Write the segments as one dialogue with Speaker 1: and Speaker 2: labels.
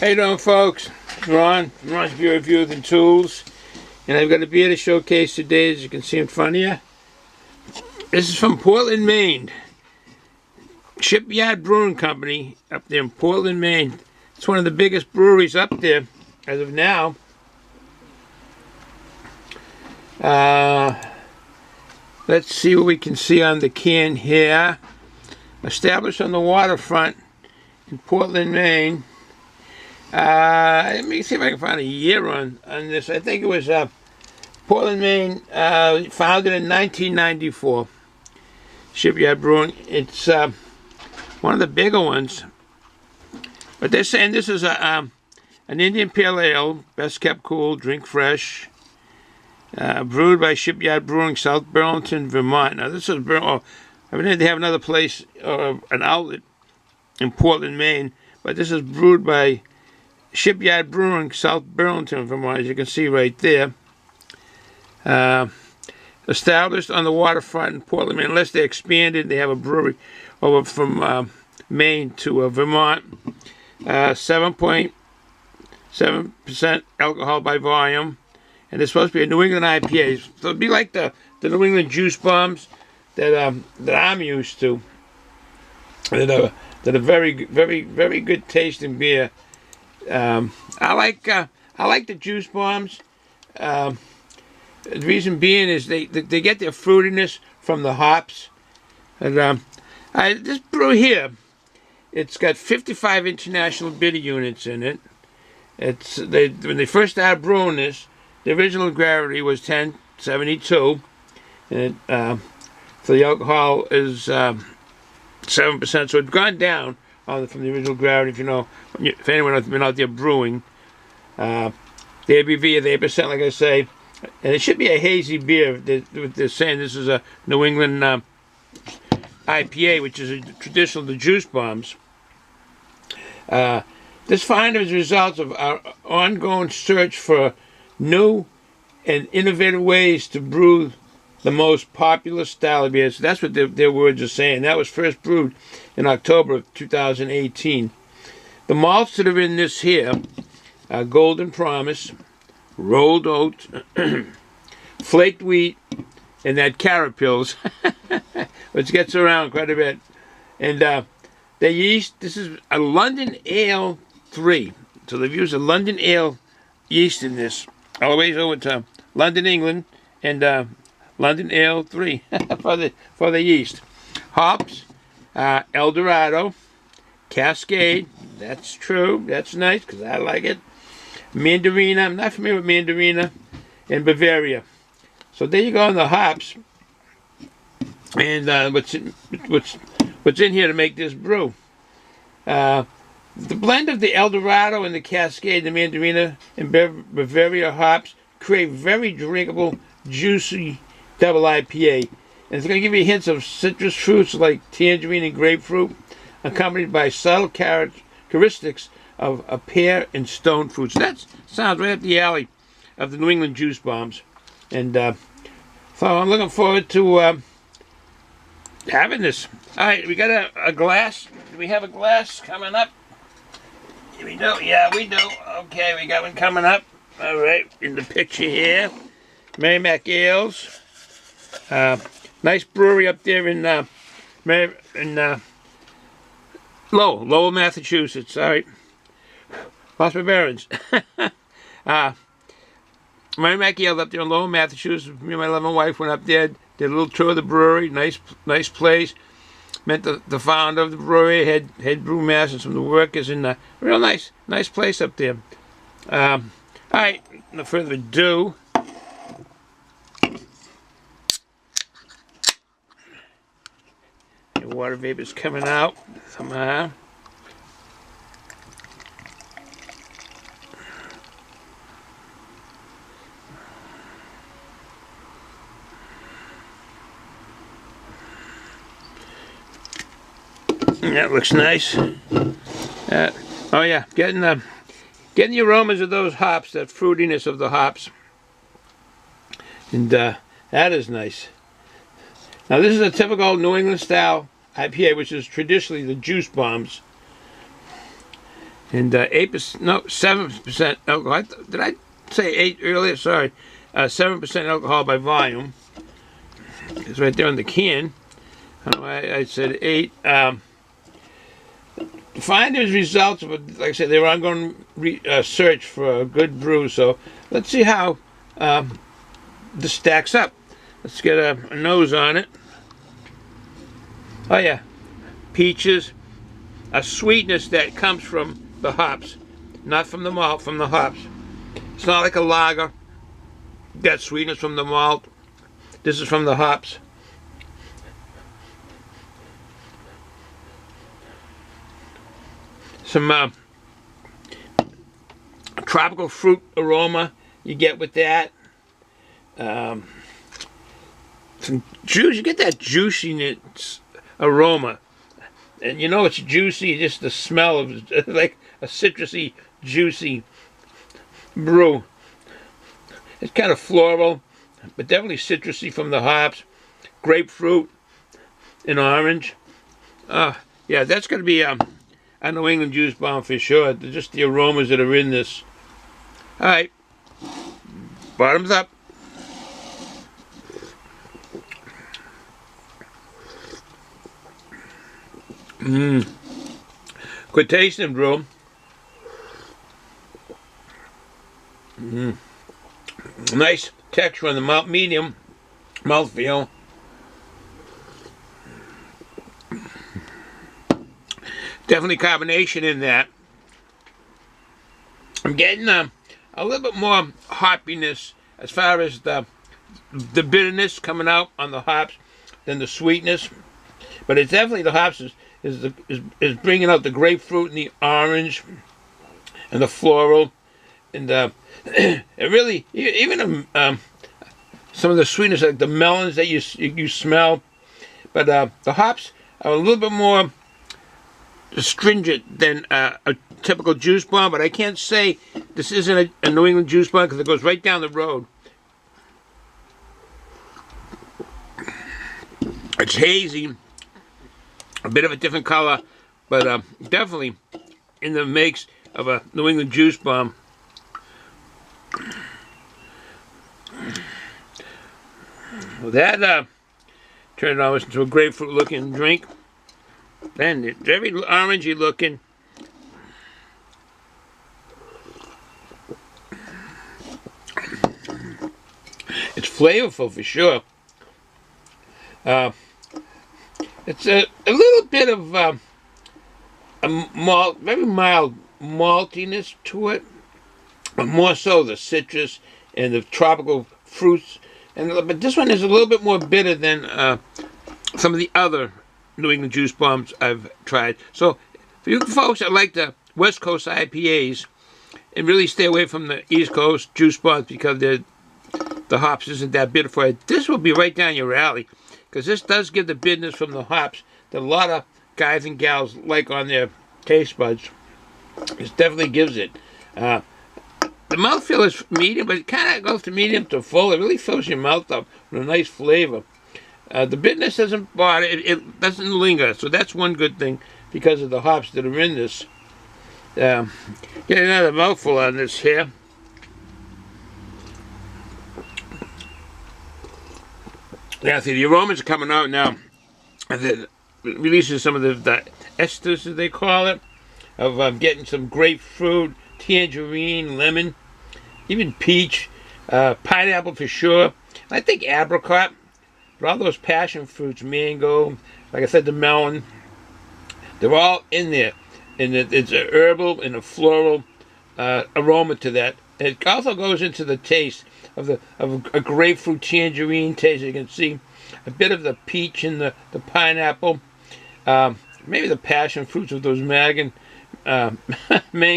Speaker 1: How you doing, folks? Ron from Ron's BREW and Tools, and I've got a beer to showcase today, as you can see in front of you. This is from Portland, Maine. Shipyard Brewing Company up there in Portland, Maine. It's one of the biggest breweries up there as of now. Let's see what we can see on the can here. Established on the waterfront in Portland, Maine. Let me see if I can find a year on this. I think it was Portland, Maine, founded in 1994. Shipyard Brewing. It's one of the bigger ones. But they're saying this is an Indian Pale Ale, best kept cool, drink fresh. Brewed by Shipyard Brewing, South Burlington, Vermont. Now this is, I mean, they have another place, or an outlet in Portland, Maine, but this is brewed by Shipyard Brewing, South Burlington, Vermont, as you can see right there. Established on the waterfront in Portland, Maine. Unless they expanded, they have a brewery over from Maine to Vermont. 7.7% alcohol by volume. And it's supposed to be a New England IPA. So it'd be like the New England juice bombs that I'm used to. That are very, very, very good tasting beer. I like the juice bombs. The reason being is they get their fruitiness from the hops. And this brew here, it's got 55 international bitter units in it. When they first started brewing this, the original gravity was 1072, and so the alcohol is 7%. So it's gone down from the original gravity. If you know, if anyone has been out there brewing, the ABV is 8%, like I say, and it should be a hazy beer. They're saying this is a New England IPA, which is a traditional the juice bombs. This find is a result of our ongoing search for new and innovative ways to brew the most popular style of beer. So that's what their words are saying. That was first brewed in October of 2018. The malts that are in this here are Golden Promise, rolled oat, flaked wheat, and that carrot pills, which gets around quite a bit. And the yeast, this is a London Ale 3. So they've used a London Ale yeast in this, all the way over to London, England, and London Ale 3 for the yeast. Hops, El Dorado, Cascade, that's true, that's nice, because I like it. Mandarina, I'm not familiar with Mandarina, and Bavaria. So there you go on the hops, and what's in here to make this brew. The blend of the El Dorado and the Cascade, the Mandarina and Bavaria hops create very drinkable, juicy double IPA. And it's going to give you hints of citrus fruits like tangerine and grapefruit, accompanied by subtle characteristics of a pear and stone fruits. That sounds right up the alley of the New England juice bombs. And so I'm looking forward to having this. All right, we got a glass. Do we have a glass coming up? We do. Yeah, we do. Okay, we got one coming up. All right, in the picture here. Merrimack Ales. Nice brewery up there in Lowell, Massachusetts. All right. Lost my bearings. Merrimack Ales up there in Lowell, Massachusetts. Me and my loving wife went up there, did a little tour of the brewery. Nice place. Met the founder of the brewery, head brewmaster, and some of the workers, in a real nice place up there. All right, no further ado. The water vapor's coming out somehow. That looks nice. Oh yeah, getting the aromas of those hops, that fruitiness of the hops, and that is nice. Now this is a typical New England style IPA, which is traditionally the juice bombs. And 8%, no, 7% alcohol. Did I say 8 earlier? Sorry. 7% alcohol by volume. It's right there on the can. I said 8. Find those results, but like I said, they were ongoing search for a good brew. So let's see how this stacks up. Let's get a nose on it. Oh yeah, peaches, a sweetness that comes from the hops, not from the malt, from the hops. It's not like a lager. That sweetness from the malt. This is from the hops. Some tropical fruit aroma you get with that. Some juice, you get that juiciness aroma. And you know it's juicy, just the smell of like a citrusy, juicy brew. It's kind of floral, but definitely citrusy from the hops. Grapefruit and orange. Yeah, that's going to be a New England juice bomb for sure. Just the aromas that are in this. All right, bottoms up. Quit tasting, bro. Nice texture on the mouth, medium mouthfeel. Definitely carbonation in that. I'm getting a little bit more hoppiness as far as the bitterness coming out on the hops than the sweetness. But it's definitely the hops is bringing out the grapefruit and the orange and the floral, and it really, even some of the sweetness, like the melons that you smell. But the hops are a little bit more stringent than a typical juice bomb. But I can't say this isn't a New England juice bomb because it goes right down the road. It's hazy, a bit of a different color, but definitely in the makes of a New England juice bomb. Well, that turned almost into a grapefruit looking drink. And it's very orangey looking. It's flavorful for sure. It's a little bit of a malt, very mild maltiness to it, but more so the citrus and the tropical fruits. But this one is a little bit more bitter than some of the other New England juice bombs I've tried. So for you folks that like the West Coast IPAs and really stay away from the East Coast juice bombs because the hops isn't that bitter for it, this will be right down your alley, because this does give the bitterness from the hops that a lot of guys and gals like on their taste buds. This definitely gives it. The mouthfeel is medium, but it kind of goes to medium to full. It really fills your mouth up with a nice flavor. The bitterness doesn't bother, it doesn't linger, so that's one good thing because of the hops that are in this. Get another mouthful on this here. Yeah, see, the aromas are coming out now. It releases some of the esters, as they call it, of getting some grapefruit, tangerine, lemon, even peach, pineapple for sure. I think apricot. But all those passion fruits, mango, like I said, the melon, they're all in there. And it's a herbal and a floral aroma to that. It also goes into the taste of a grapefruit tangerine taste. You can see a bit of the peach and the pineapple, maybe the passion fruits of those mango, a bit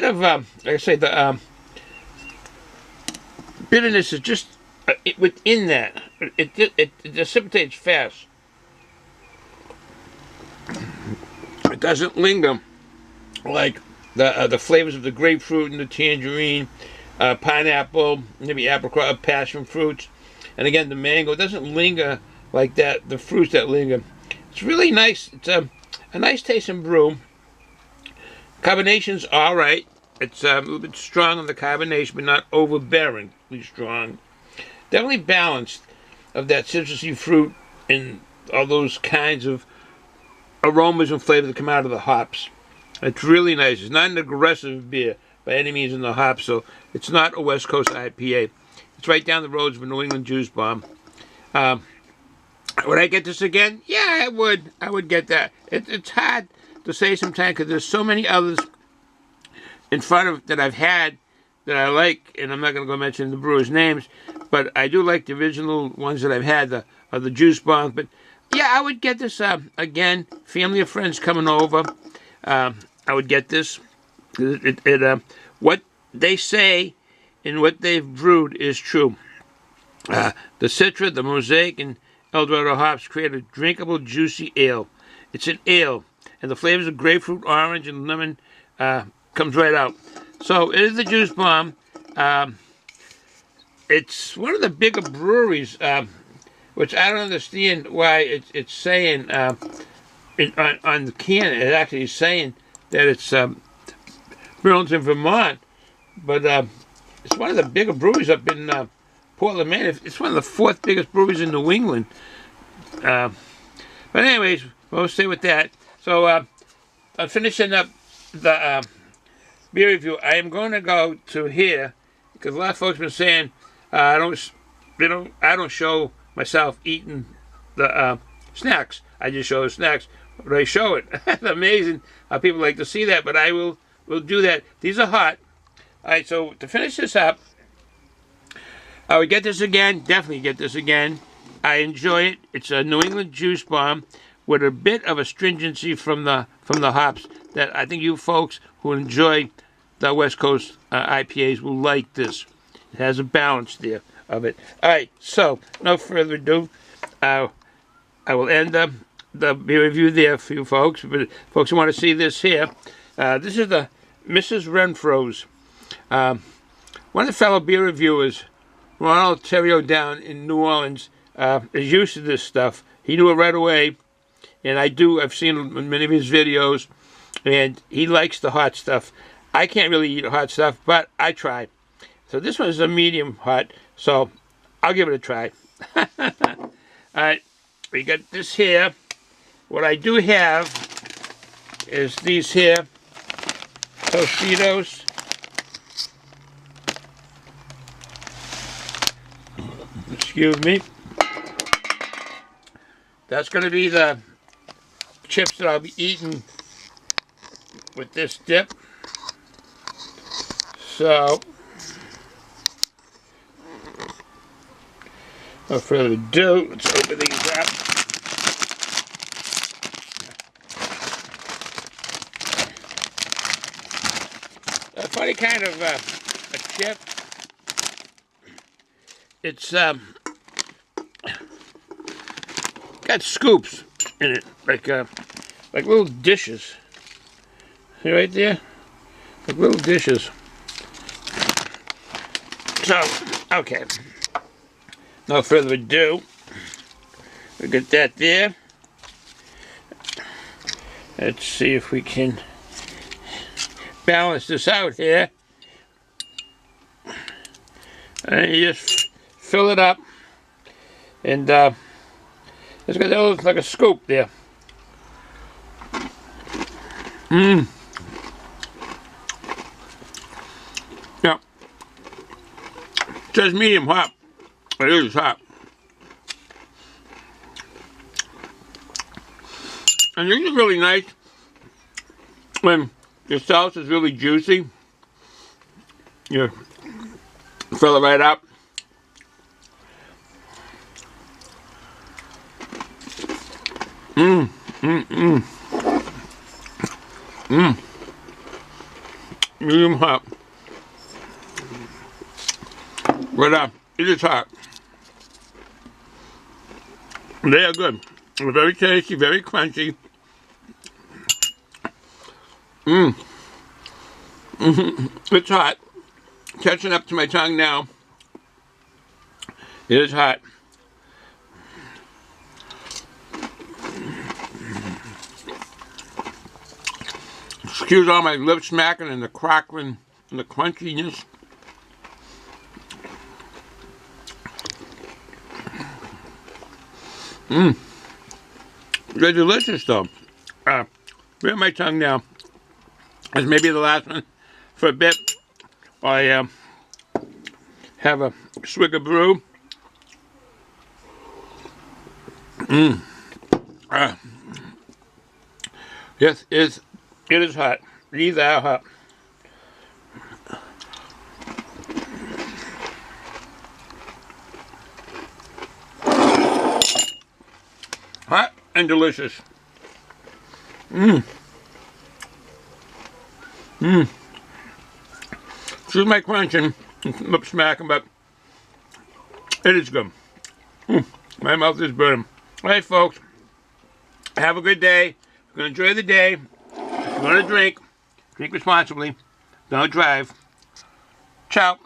Speaker 1: of like I say, the bitterness is just within that. It dissipates fast. It doesn't linger like the flavors of the grapefruit and the tangerine, pineapple, maybe apricot, passion fruits, and again the mango. It doesn't linger like that. The fruits that linger. It's really nice. It's a a nice tasting brew. Carbonation's all right. It's a little bit strong on the carbonation, but not overbearingly strong. Definitely balanced of that citrusy fruit and all those kinds of aromas and flavors that come out of the hops. It's really nice. It's not an aggressive beer by any means in the hops, so it's not a West Coast IPA. It's right down the road from New England Juice Bomb. Would I get this again? Yeah, I would. I would get that. It's hard to say sometimes because there's so many others in front of that I've had that I like, and I'm not going to go mention the brewers' names, but I do like the original ones that I've had, the Juice Bombs. But yeah, I would get this again. Family or friends coming over, I would get this. What they say and what they've brewed is true. The Citra, the Mosaic, and Eldorado hops create a drinkable, juicy ale. It's an ale, and the flavors of grapefruit, orange, and lemon comes right out. So it is the Juice Bomb. It's one of the bigger breweries, which I don't understand why it's saying on the can. It actually is saying that it's Burlington, Vermont, but it's one of the bigger breweries up in Portland, Maine. It's one of the fourth biggest breweries in New England. But anyways, we'll stay with that. So I'm finishing up the beer review. I am going to go to here because a lot of folks have been saying I don't show myself eating the snacks. I just show the snacks, but I show it. It's amazing how people like to see that, but I will do that. These are hot. All right, so to finish this up, I would get this again. Definitely get this again. I enjoy it. It's a New England Juice Bomb with a bit of astringency from the hops that I think you folks who enjoy the West Coast IPAs will like this. It has a balance there of it. All right, so no further ado, I will end the beer review there for you folks. But folks who want to see this here, this is the Mrs. Renfro's. One of the fellow beer reviewers, Ronald Theriot down in New Orleans, is used to this stuff. He knew it right away, and I've seen many of his videos, and he likes the hot stuff. I can't really eat hot stuff, but I try. So this one is a medium hot, so I'll give it a try. All right, we got this here. What I do have is these here Tostitos. Excuse me. That's going to be the chips that I'll be eating with this dip. So, no further ado, let's open these up. A funny kind of a chip. It's got scoops in it, like little dishes. See right there? Like little dishes. So, okay. No further ado. We got that there. Let's see if we can balance this out here. And you just fill it up. And it's got that looks like a scoop there. Yeah. It says medium hot. It is hot. And this is really nice when your sauce is really juicy. You fill it right up. Medium hot. But it is hot. They are good. They're very tasty, very crunchy. It's hot. Catching up to my tongue now. It is hot. Excuse all my lip smacking and the crackling and the crunchiness. They're delicious though. Read my tongue now. This may be the last one for a bit. I have a swig of brew. Yes, it is hot. These are hot. Hot and delicious. Excuse my crunching, lip smacking, but it is good. My mouth is burning. All right, folks. Have a good day. If you're going to enjoy the day, if you're going to drink responsibly. Don't drive. Ciao.